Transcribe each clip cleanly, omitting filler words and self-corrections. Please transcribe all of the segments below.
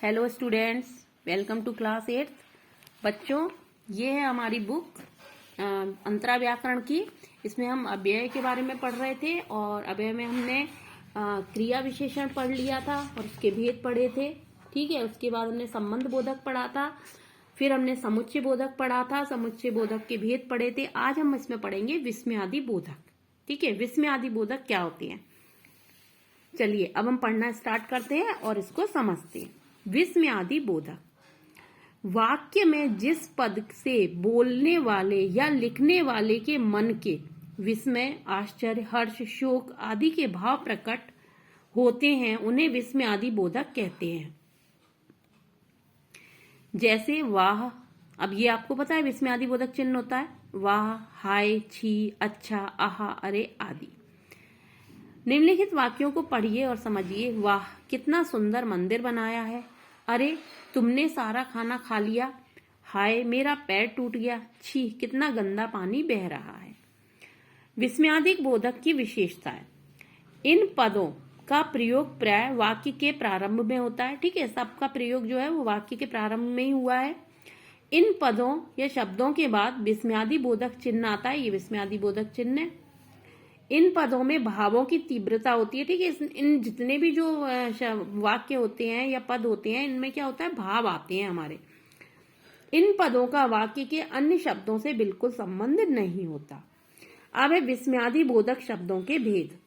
Hello students, welcome to class 8। बच्चों, ये है हमारी बुक अंतरा व्याकरण की। इसमें हम अव्यय के बारे में पढ़ रहे थे और अव्यय में हमने क्रिया विशेषण पढ़ लिया था और उसके भेद पढ़े थे। ठीक है, उसके बाद हमने संबंध बोधक पढ़ा था, फिर हमने समुच्चय बोधक पढ़ा था, समुच्चय बोधक के भेद पढ़े थे। आज हम इसमें पढ़ेंगे विस्मयादि बोधक। ठीक है, विस्मयादि बोधक क्या होते हैं, चलिए अब हम पढ़ना स्टार्ट करते हैं और इसको समझते हैं। विस्मयादि बोधक, वाक्य में जिस पद से बोलने वाले या लिखने वाले के मन के विस्मय, आश्चर्य, हर्ष, शोक आदि के भाव प्रकट होते हैं उन्हें विस्मयादि बोधक कहते हैं। जैसे वाह, अब ये आपको पता है विस्मयादि बोधक चिन्ह होता है वाह, हाय, छी, अच्छा, आहा, अरे आदि। निम्नलिखित वाक्यों को पढ़िए और समझिए। वाह, कितना सुंदर मंदिर बनाया है। अरे, तुमने सारा खाना खा लिया। हाय, मेरा पैर टूट गया। छी, कितना गंदा पानी बह रहा है। विस्मयादि बोधक की विशेषताएं। इन पदों का प्रयोग प्राय वाक्य के प्रारंभ में होता है। ठीक है, सबका प्रयोग जो है वो वाक्य के प्रारंभ में ही हुआ है। इन पदों या शब्दों के बाद विस्मयादि बोधक चिन्ह आता है। ये विस्मयादि बोधक चिन्ह है। इन पदों में भावों की तीव्रता होती है। ठीक है, इन जितने भी जो वाक्य होते हैं या पद होते हैं, इनमें क्या होता है, भाव आते हैं हमारे। इन पदों का वाक्य के अन्य शब्दों से बिल्कुल संबंध नहीं होता। अब है विस्मयादि बोधक शब्दों के भेद।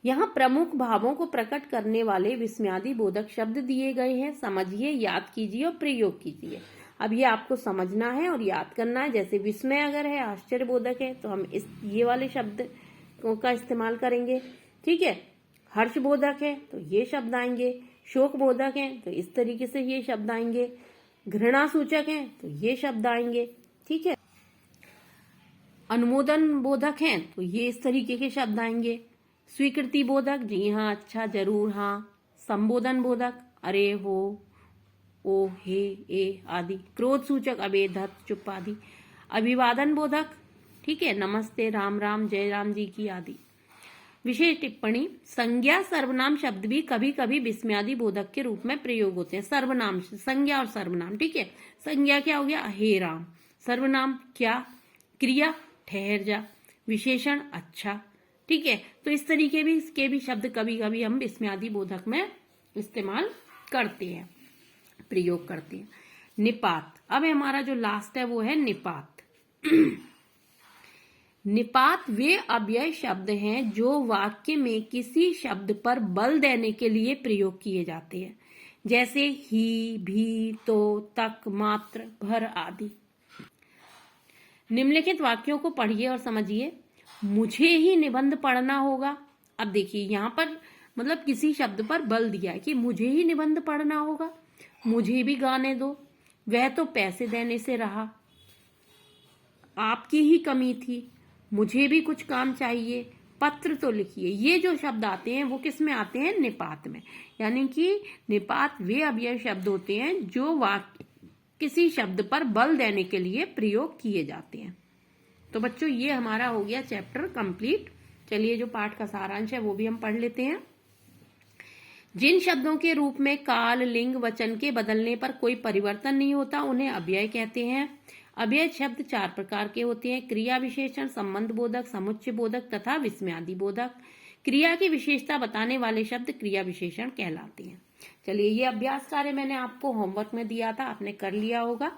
यहाँ प्रमुख भावों को प्रकट करने वाले विस्मयादि बोधक शब्द दिए गए हैं। समझिए, याद कीजिए और प्रयोग कीजिए। अब ये आपको समझना है और याद करना है। जैसे विस्मय अगर है, आश्चर्य बोधक है, तो हम ये वाले शब्द का इस्तेमाल करेंगे। ठीक है, हर्ष बोधक है तो ये शब्द आएंगे, शोक बोधक है तो इस तरीके से ये शब्द आएंगे, घृणा सूचक है तो ये शब्द आएंगे। ठीक है, अनुमोदन बोधक है तो ये इस तरीके के शब्द आएंगे। स्वीकृति बोधक, जी हाँ, अच्छा, जरूर, हाँ। संबोधन बोधक, अरे, हो, ओ, हे, ए आदि। क्रोध सूचक अबे, धत, चुप आदि। अभिवादन बोधक, ठीक है, नमस्ते, राम राम, जय राम जी की आदि। विशेष टिप्पणी, संज्ञा सर्वनाम शब्द भी कभी कभी विस्मयादि बोधक के रूप में प्रयोग होते हैं। सर्वनाम, संज्ञा और सर्वनाम। ठीक है, संज्ञा क्या हो गया, हे राम। सर्वनाम क्या, क्रिया, ठहर जा। विशेषण, अच्छा। ठीक है, तो इस तरीके भी इसके भी शब्द कभी कभी हम विस्मयादि बोधक में इस्तेमाल करते हैं, प्रयोग करते हैं। निपात, अब हमारा जो लास्ट है वो है निपात। निपात वे अव्यय शब्द हैं जो वाक्य में किसी शब्द पर बल देने के लिए प्रयोग किए जाते हैं। जैसे ही, भी, तो, तक, मात्र, भर आदि। निम्नलिखित वाक्यों को पढ़िए और समझिए। मुझे ही निबंध पढ़ना होगा। अब देखिए, यहाँ पर मतलब किसी शब्द पर बल दिया है कि मुझे ही निबंध पढ़ना होगा। मुझे भी गाने दो, वह तो पैसे देने से रहा। आपकी ही कमी थी, मुझे भी कुछ काम चाहिए। पत्र तो लिखिए। ये जो शब्द आते हैं वो किस में आते हैं, निपात में। यानी कि निपात वे अव्यय शब्द होते हैं जो वाक्य किसी शब्द पर बल देने के लिए प्रयोग किए जाते हैं। तो बच्चों, ये हमारा हो गया चैप्टर कंप्लीट। चलिए, जो पाठ का सारांश है वो भी हम पढ़ लेते हैं। जिन शब्दों के रूप में काल, लिंग, वचन के बदलने पर कोई परिवर्तन नहीं होता उन्हें अव्यय कहते हैं। अव्यय शब्द 4 प्रकार के होते हैं: क्रिया विशेषण, संबंध बोधक, समुच्चय बोधक तथा विस्मयादि बोधक। क्रिया की विशेषता बताने वाले शब्द क्रिया विशेषण कहलाते हैं। चलिए, ये अभ्यास कार्य मैंने आपको होमवर्क में दिया था, आपने कर लिया होगा।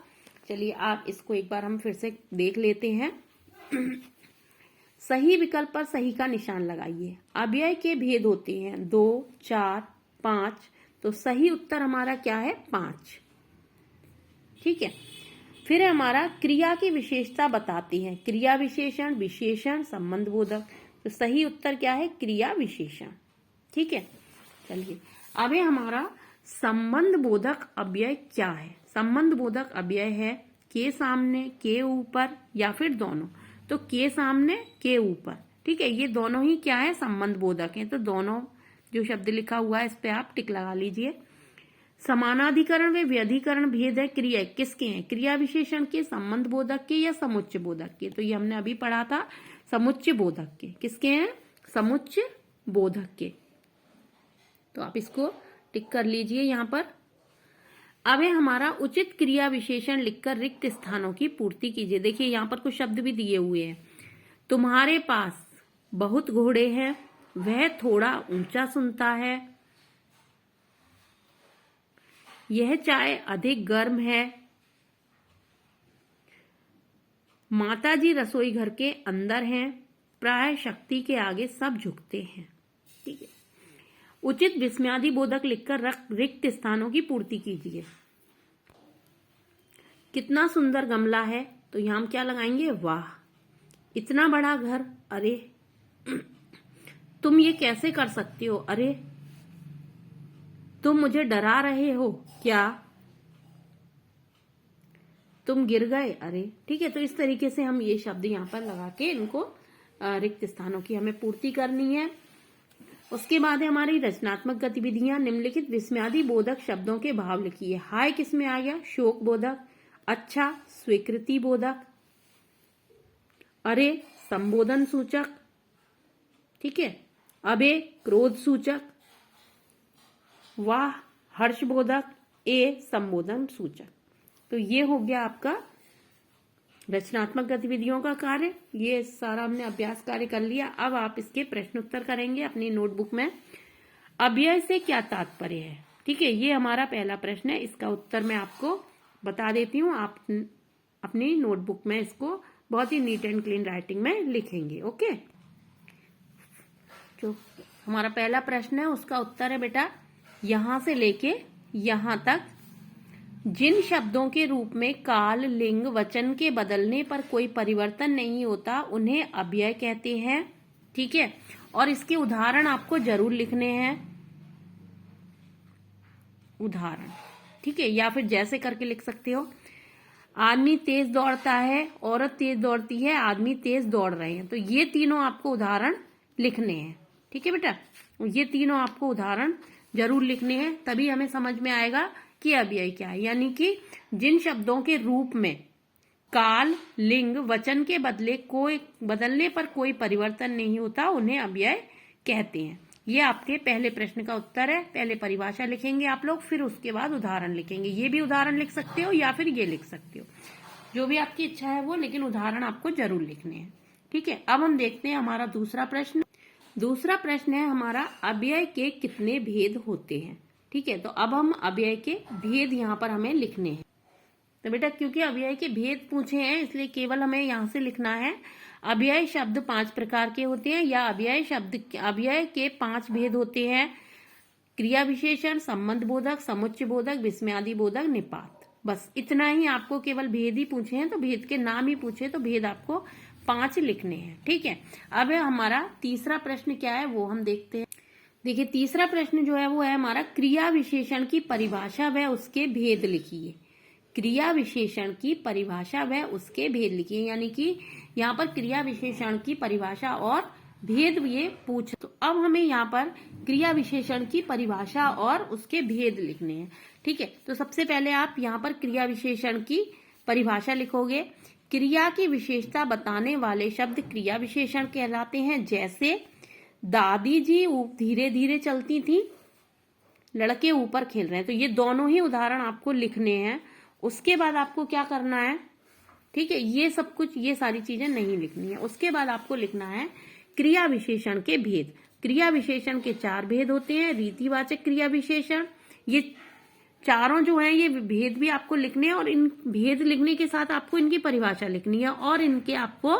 चलिए, आप इसको एक बार हम फिर से देख लेते हैं। सही विकल्प पर सही का निशान लगाइए। अव्यय के भेद होते हैं 2, 4, 5। तो सही उत्तर हमारा क्या है, 5। ठीक है, फिर हमारा क्रिया की विशेषता बताती है। क्रिया विशेषण, विशेषण, संबंध बोधक। तो सही उत्तर क्या है, क्रिया विशेषण। ठीक है, चलिए अब हमारा संबंध बोधक अव्यय क्या है। संबंध बोधक अव्यय है के सामने, के ऊपर या फिर दोनों। तो के सामने, के ऊपर। ठीक है, ये दोनों ही क्या है, संबंध बोधक है। तो दोनों जो शब्द लिखा हुआ है इस पे आप टिक लगा लीजिए। समानाधिकरण व व्यधिकरण भेद है क्रिया किसके हैं, क्रिया विशेषण के, संबंध बोधक के या समुच्चय बोधक के। तो ये हमने अभी पढ़ा था, समुच्चय बोधक के। किसके हैं, समुच्चय बोधक के। तो आप इसको टिक कर लीजिए यहाँ पर। अब है हमारा उचित क्रिया विशेषण लिखकर रिक्त स्थानों की पूर्ति कीजिए। देखिए यहाँ पर कुछ शब्द भी दिए हुए हैं। तुम्हारे पास बहुत घोड़े हैं, वह थोड़ा ऊंचा सुनता है, यह चाय अधिक गर्म है, माताजी रसोई घर के अंदर हैं, प्राय शक्ति के आगे सब झुकते हैं। ठीक है, उचित विस्मयादि बोधक लिखकर रिक्त स्थानों की पूर्ति कीजिए। कितना सुंदर गमला है, तो यहां हम क्या लगाएंगे, वाह। इतना बड़ा घर, अरे तुम ये कैसे कर सकते हो, अरे तुम मुझे डरा रहे हो क्या, तुम गिर गए, अरे। ठीक है, तो इस तरीके से हम ये शब्द यहाँ पर लगा के इनको रिक्त स्थानों की हमें पूर्ति करनी है। उसके बाद है हमारी रचनात्मक गतिविधियां। निम्नलिखित विस्मयादि बोधक शब्दों के भाव लिखिए। हाय किस में आ गया, शोक बोधक। अच्छा, स्वीकृति बोधक। अरे, संबोधन सूचक। ठीक है, अबे, क्रोध सूचक। वाह, हर्ष बोधक। ए, संबोधन सूचक। तो ये हो गया आपका रचनात्मक गतिविधियों का कार्य। ये सारा हमने अभ्यास कार्य कर लिया। अब आप इसके प्रश्न उत्तर करेंगे अपनी नोटबुक में। अव्यय से क्या तात्पर्य है, ठीक है, ये हमारा पहला प्रश्न है। इसका उत्तर मैं आपको बता देती हूँ। आप अपनी नोटबुक में इसको बहुत ही नीट एंड क्लीन राइटिंग में लिखेंगे। ओके, जो हमारा पहला प्रश्न है उसका उत्तर है बेटा, यहां से लेके यहां तक जिन शब्दों के रूप में काल, लिंग, वचन के बदलने पर कोई परिवर्तन नहीं होता उन्हें अव्यय कहते हैं। ठीक है, और इसके उदाहरण आपको जरूर लिखने हैं, उदाहरण। ठीक है, या फिर जैसे करके लिख सकते हो, आदमी तेज दौड़ता है, औरत तेज दौड़ती है, आदमी तेज दौड़ रहे हैं। तो ये तीनों आपको उदाहरण लिखने हैं। ठीक है बेटा, ये तीनों आपको उदाहरण जरूर लिखने हैं, तभी हमें समझ में आएगा कि अव्यय क्या है। यानी कि जिन शब्दों के रूप में काल, लिंग, वचन के बदलने पर कोई परिवर्तन नहीं होता उन्हें अव्यय कहते हैं। ये आपके पहले प्रश्न का उत्तर है। पहले परिभाषा लिखेंगे आप लोग, फिर उसके बाद उदाहरण लिखेंगे। ये भी उदाहरण लिख सकते हो या फिर ये लिख सकते हो, जो भी आपकी इच्छा है वो, लेकिन उदाहरण आपको जरूर लिखने हैं। ठीक है, अब हम देखते हैं हमारा दूसरा प्रश्न। दूसरा प्रश्न है हमारा, अव्यय के कितने भेद होते हैं। ठीक है, तो अब हम अव्यय के भेद यहाँ पर हमें लिखने हैं। तो बेटा क्योंकि अव्यय के भेद पूछे हैं इसलिए केवल हमें यहाँ से लिखना है। अव्यय शब्द 5 प्रकार के होते हैं, या अव्यय के 5 भेद होते हैं। क्रिया विशेषण, संबंध बोधक, समुच्चय बोधक, विस्मयादि बोधक, निपात। बस इतना ही आपको केवल भेद ही पूछे हैं, तो भेद के नाम ही पूछे, तो भेद आपको 5 लिखने हैं। ठीक है, अब हमारा तीसरा प्रश्न क्या है वो हम देखते हैं। देखिए तीसरा प्रश्न जो है वो है हमारा, क्रिया विशेषण की परिभाषा व उसके भेद लिखिए। क्रिया विशेषण की परिभाषा व उसके भेद लिखिए, यानी कि यहाँ पर क्रिया विशेषण की परिभाषा और भेद ये पूछ। तो अब हमें यहाँ पर क्रिया विशेषण की परिभाषा और उसके भेद लिखने हैं। ठीक है, तो सबसे पहले आप यहाँ पर क्रिया विशेषण की परिभाषा लिखोगे। क्रिया की विशेषता बताने वाले शब्द क्रिया विशेषण कहलाते हैं। जैसे दादी जी धीरे धीरे चलती थी, लड़के ऊपर खेल रहे हैं। तो ये दोनों ही उदाहरण आपको लिखने हैं। उसके बाद आपको क्या करना है, ठीक है, ये सब कुछ, ये सारी चीजें नहीं लिखनी है। उसके बाद आपको लिखना है क्रिया विशेषण के भेद। क्रिया विशेषण के 4 भेद होते हैं। रीतिवाचक क्रिया विशेषण, ये चारों जो हैं ये भेद भी आपको लिखने हैं, और इन भेद लिखने के साथ आपको इनकी परिभाषा लिखनी है और इनके आपको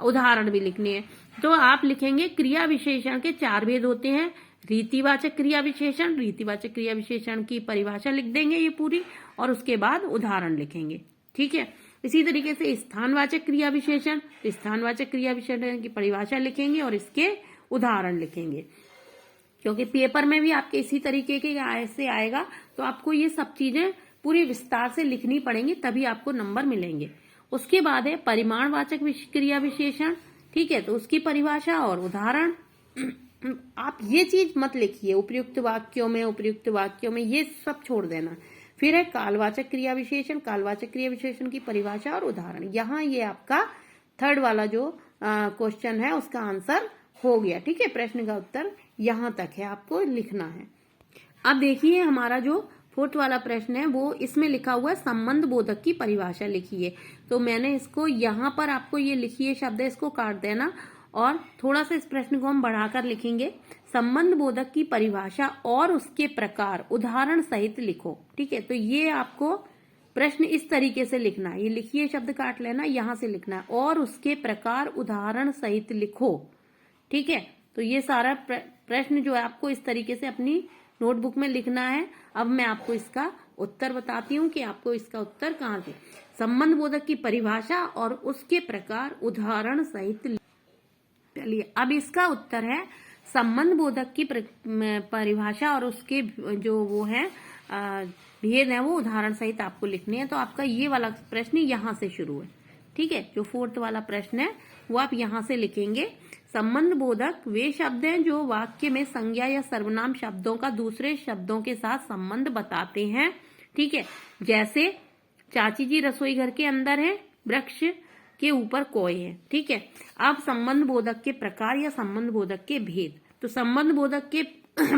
उदाहरण भी लिखने हैं। तो आप लिखेंगे क्रिया विशेषण के 4 भेद होते हैं। रीतिवाचक क्रिया विशेषण, रीतिवाचक क्रिया विशेषण की परिभाषा लिख देंगे ये पूरी, और उसके बाद उदाहरण लिखेंगे। ठीक है, इसी तरीके से स्थानवाचक क्रिया विशेषण, स्थानवाचक क्रिया विशेषण की परिभाषा लिखेंगे और इसके उदाहरण लिखेंगे। क्योंकि पेपर में भी आपके इसी तरीके के ऐसे आएगा, तो आपको ये सब चीजें पूरी विस्तार से लिखनी पड़ेंगी, तभी आपको नंबर मिलेंगे। उसके बाद है परिमाणवाचक क्रिया विशेषण। ठीक है, तो उसकी परिभाषा और उदाहरण। आप ये चीज मत लिखिए उपयुक्त वाक्यों में, ये सब छोड़ देना। फिर है कालवाचक क्रिया विशेषण। कालवाचक क्रिया विशेषण की परिभाषा और उदाहरण। यहाँ ये आपका 3rd वाला जो क्वेश्चन है उसका आंसर हो गया। ठीक है, प्रश्न का उत्तर यहाँ तक है, आपको लिखना है। अब देखिए हमारा जो फोर्थ वाला प्रश्न है वो इसमें लिखा हुआ है संबंध बोधक की परिभाषा लिखिए। तो मैंने इसको यहाँ पर आपको ये लिखिए शब्द है, इसको काट देना और थोड़ा सा इस प्रश्न को हम बढ़ाकर लिखेंगे। संबंध बोधक की परिभाषा और उसके प्रकार उदाहरण सहित लिखो। ठीक है, तो ये आपको प्रश्न इस तरीके से लिखना है, ये लिखिए शब्द काट लेना, यहां से लिखना है और उसके प्रकार उदाहरण सहित लिखो। ठीक है, तो ये सारा प्रश्न जो है आपको इस तरीके से अपनी नोटबुक में लिखना है। अब मैं आपको इसका उत्तर बताती हूँ कि आपको इसका उत्तर कहाँ से। संबंध बोधक की परिभाषा और उसके प्रकार उदाहरण सहित। चलिए अब इसका उत्तर है संबंध बोधक की परिभाषा और उसके जो वो है भेद है वो उदाहरण सहित आपको लिखने हैं। तो आपका ये वाला प्रश्न यहाँ से शुरू है। ठीक है, जो फोर्थ वाला प्रश्न है वो आप यहाँ से लिखेंगे। संबंध बोधक वे शब्द हैं जो वाक्य में संज्ञा या सर्वनाम शब्दों का दूसरे शब्दों के साथ संबंध बताते हैं। ठीक है, जैसे चाची जी रसोई घर के अंदर है, वृक्ष के ऊपर कोय है। ठीक है, अब संबंध बोधक के प्रकार या संबंध बोधक के भेद। तो संबंध बोधक के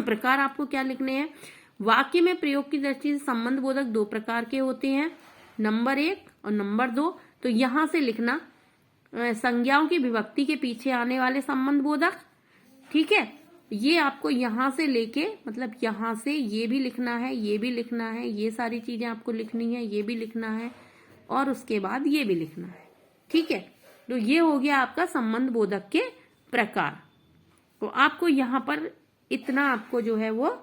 प्रकार आपको क्या लिखने हैं। वाक्य में प्रयोग की दृष्टि से संबंध बोधक दो प्रकार के होते हैं, नंबर 1 और नंबर 2। तो यहां से लिखना संज्ञाओं की विभक्ति के पीछे आने वाले संबंध बोधक। ठीक है, ये आपको यहां से लेके मतलब यहां से ये भी लिखना है, ये भी लिखना है, ये सारी चीजें आपको लिखनी है, ये भी लिखना है और उसके बाद ये भी लिखना है। ठीक है, तो ये हो गया आपका संबंध बोधक के प्रकार। तो आपको यहाँ पर इतना आपको जो है वो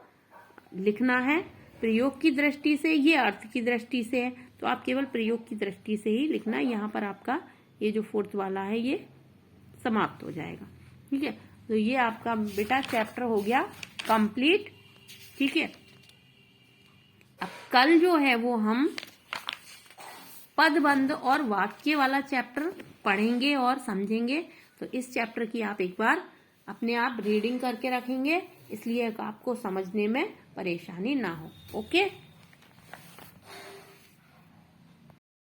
लिखना है। प्रयोग की दृष्टि से, ये अर्थ की दृष्टि से है तो आप केवल प्रयोग की दृष्टि से ही लिखना है। यहाँ पर आपका ये जो फोर्थ वाला है ये समाप्त हो जाएगा। ठीक है, तो ये आपका बेटा चैप्टर हो गया कंप्लीट। ठीक है, अब कल जो है वो हम पदबंध और वाक्य वाला चैप्टर पढ़ेंगे और समझेंगे। तो इस चैप्टर की आप एक बार अपने आप रीडिंग करके रखेंगे, इसलिए आपको समझने में परेशानी ना हो। ओके।